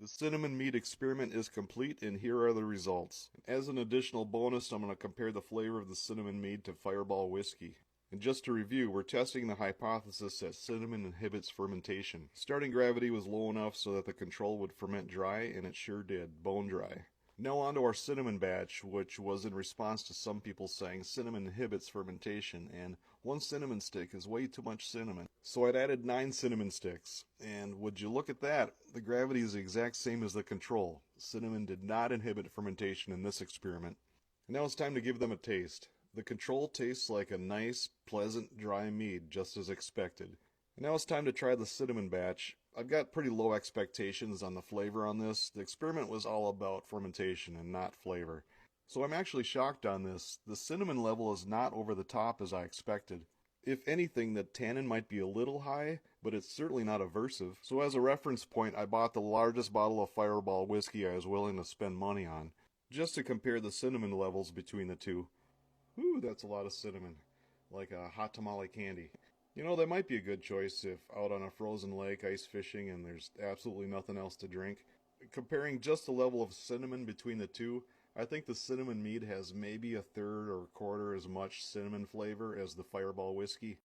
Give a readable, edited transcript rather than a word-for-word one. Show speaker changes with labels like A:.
A: The cinnamon mead experiment is complete, and here are the results. As an additional bonus, I'm going to compare the flavor of the cinnamon mead to Fireball whiskey. And just to review, we're testing the hypothesis that cinnamon inhibits fermentation. Starting gravity was low enough so that the control would ferment dry, and it sure did, bone dry. Now on to our cinnamon batch, which was in response to some people saying cinnamon inhibits fermentation, and one cinnamon stick is way too much cinnamon. So I'd added 9 cinnamon sticks, and would you look at that, the gravity is the exact same as the control. Cinnamon did not inhibit fermentation in this experiment. And now it's time to give them a taste. The control tastes like a nice, pleasant, dry mead, just as expected. And now it's time to try the cinnamon batch. I've got pretty low expectations on the flavor on this. The experiment was all about fermentation and not flavor. So I'm actually shocked on this. The cinnamon level is not over the top as I expected. If anything, the tannin might be a little high, but it's certainly not aversive. So as a reference point, I bought the largest bottle of Fireball whiskey I was willing to spend money on, just to compare the cinnamon levels between the two. Whew, that's a lot of cinnamon. Like a hot tamale candy. You know, that might be a good choice if out on a frozen lake ice fishing and there's absolutely nothing else to drink. Comparing just the level of cinnamon between the two, I think the cinnamon mead has maybe a third or a quarter as much cinnamon flavor as the Fireball whiskey.